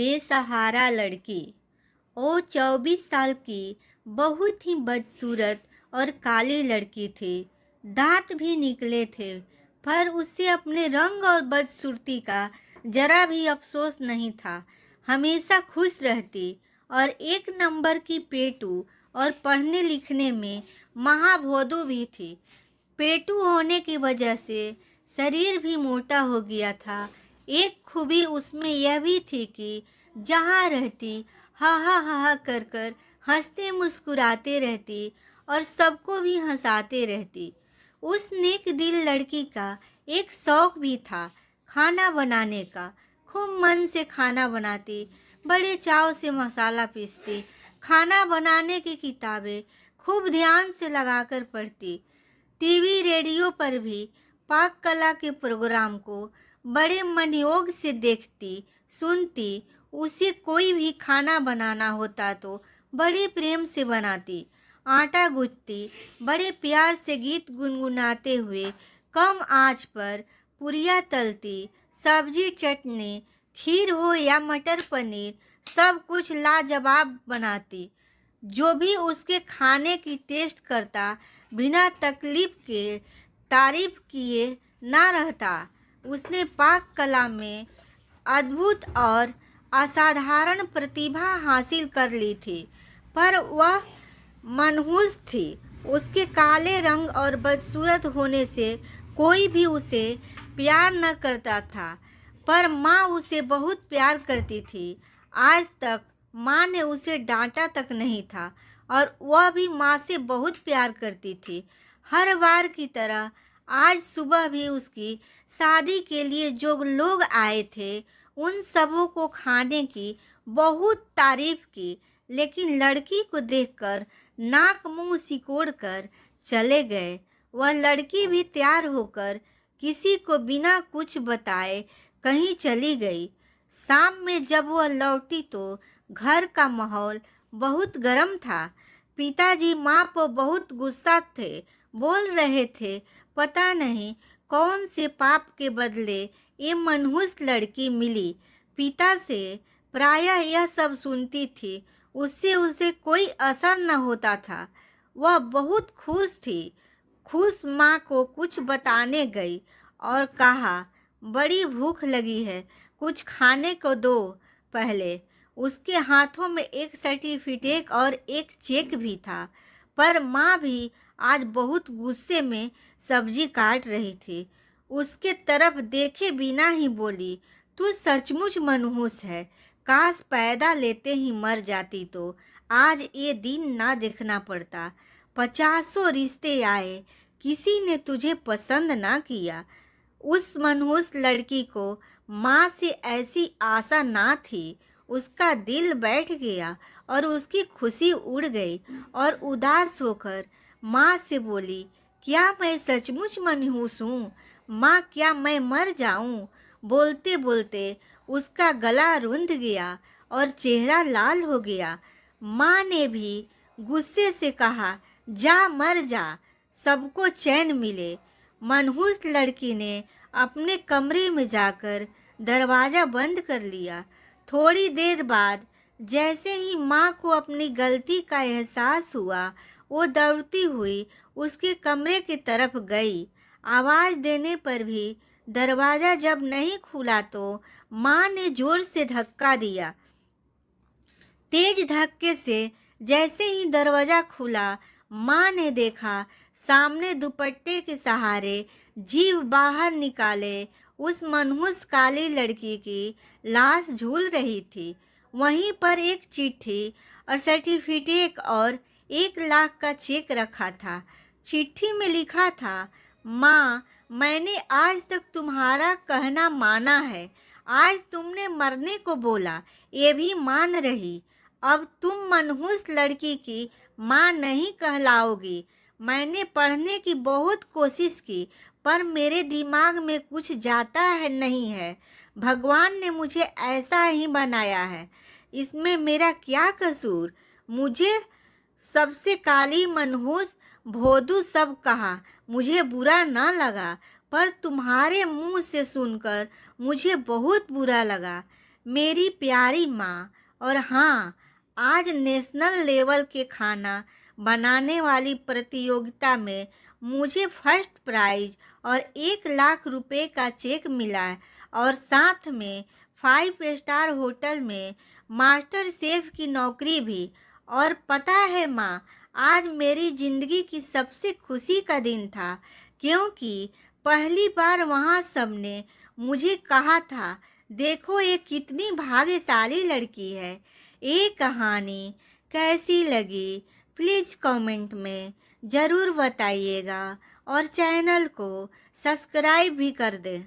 बेसहारा लड़की। वो 24 साल की बहुत ही बदसूरत और काली लड़की थी। दांत भी निकले थे, पर उसे अपने रंग और बदसूरती का जरा भी अफसोस नहीं था। हमेशा खुश रहती और एक नंबर की पेटू और पढ़ने लिखने में महाभोदू भी थी। पेटू होने की वजह से शरीर भी मोटा हो गया था। एक खूबी उसमें यह भी थी कि जहाँ रहती हा कर कर हंसते मुस्कुराते रहती और सबको भी हंसाते रहती। उस नेक दिल लड़की का एक शौक भी था, खाना बनाने का। खूब मन से खाना बनाती, बड़े चाव से मसाला पीसती, खाना बनाने की किताबें खूब ध्यान से लगाकर पढ़ती। टीवी रेडियो पर भी पाक कला के प्रोग्राम को बड़े मनयोग से देखती सुनती। उसे कोई भी खाना बनाना होता तो बड़े प्रेम से बनाती। आटा गूंथती, बड़े प्यार से गीत गुनगुनाते हुए कम आंच पर पुरिया तलती। सब्जी चटनी, खीर हो या मटर पनीर, सब कुछ लाजवाब बनाती। जो भी उसके खाने की टेस्ट करता, बिना तकलीफ के तारीफ किए ना रहता। उसने पाक कला में अद्भुत और असाधारण प्रतिभा हासिल कर ली थी, पर वह मनहूस थी। उसके काले रंग और बदसूरत होने से कोई भी उसे प्यार न करता था, पर माँ उसे बहुत प्यार करती थी। आज तक माँ ने उसे डांटा तक नहीं था, और वह भी माँ से बहुत प्यार करती थी। हर बार की तरह आज सुबह भी उसकी शादी के लिए जो लोग आए थे, उन सबों को खाने की बहुत तारीफ की, लेकिन लड़की को देखकर नाक मुंह सिकोड़ कर चले गए। वह लड़की भी तैयार होकर किसी को बिना कुछ बताए कहीं चली गई। शाम में जब वह लौटी तो घर का माहौल बहुत गर्म था। पिताजी माँ पर बहुत गुस्सा थे, बोल रहे थे, पता नहीं कौन से पाप के बदले ये मनहूस लड़की मिली। पिता से प्रायः यह सब सुनती थी, उससे उसे कोई असर न होता था। वह बहुत खुश थी। खुश माँ को कुछ बताने गई और कहा, बड़ी भूख लगी है, कुछ खाने को दो। पहले उसके हाथों में एक सर्टिफिकेट और एक चेक भी था, पर माँ भी आज बहुत गुस्से में सब्जी काट रही थी। उसके तरफ देखे बिना ही बोली, तू सचमुच मनहूस है। काश पैदा लेते ही मर जाती तो आज ये दिन ना देखना पड़ता। 50 रिश्ते आए, किसी ने तुझे पसंद ना किया। उस मनहूस लड़की को माँ से ऐसी आशा ना थी। उसका दिल बैठ गया और उसकी खुशी उड़ गई, और उदास होकर माँ से बोली, क्या मैं सचमुच मनहूस हूँ? माँ, क्या मैं मर जाऊँ? बोलते बोलते उसका गला रुंध गया और चेहरा लाल हो गया। माँ ने भी गुस्से से कहा, जा मर जा, सबको चैन मिले। मनहूस लड़की ने अपने कमरे में जाकर दरवाज़ा बंद कर लिया। थोड़ी देर बाद जैसे ही माँ को अपनी गलती का एहसास हुआ, वो दौड़ती हुई उसके कमरे की तरफ गई। आवाज़ देने पर भी दरवाज़ा जब नहीं खुला तो माँ ने ज़ोर से धक्का दिया। तेज धक्के से जैसे ही दरवाज़ा खुला, माँ ने देखा सामने दुपट्टे के सहारे जीभ बाहर निकाले उस मनहूस काली लड़की की लाश झूल रही थी। वहीं पर एक चिट्ठी और सर्टिफिकेट और 1 लाख का चेक रखा था। चिट्ठी में लिखा था, माँ, मैंने आज तक तुम्हारा कहना माना है। आज तुमने मरने को बोला, ये भी मान रही। अब तुम मनहूस लड़की की माँ नहीं कहलाओगी। मैंने पढ़ने की बहुत कोशिश की, पर मेरे दिमाग में कुछ जाता है नहीं है। भगवान ने मुझे ऐसा ही बनाया है, इसमें मेरा क्या कसूर? मुझे सबसे काली मनहूस भोदू सब कहा, मुझे बुरा ना लगा, पर तुम्हारे मुंह से सुनकर मुझे बहुत बुरा लगा। मेरी प्यारी माँ। और हाँ, आज नेशनल लेवल के खाना बनाने वाली प्रतियोगिता में मुझे फर्स्ट प्राइज और 1 लाख रुपए का चेक मिला है, और साथ में 5 स्टार होटल में मास्टर शेफ की नौकरी भी। और पता है माँ, आज मेरी ज़िंदगी की सबसे खुशी का दिन था, क्योंकि पहली बार वहाँ सबने मुझे कहा था, देखो ये कितनी भाग्यशाली लड़की है। ये कहानी कैसी लगी प्लीज़ कमेंट में ज़रूर बताइएगा, और चैनल को सब्सक्राइब भी कर दें।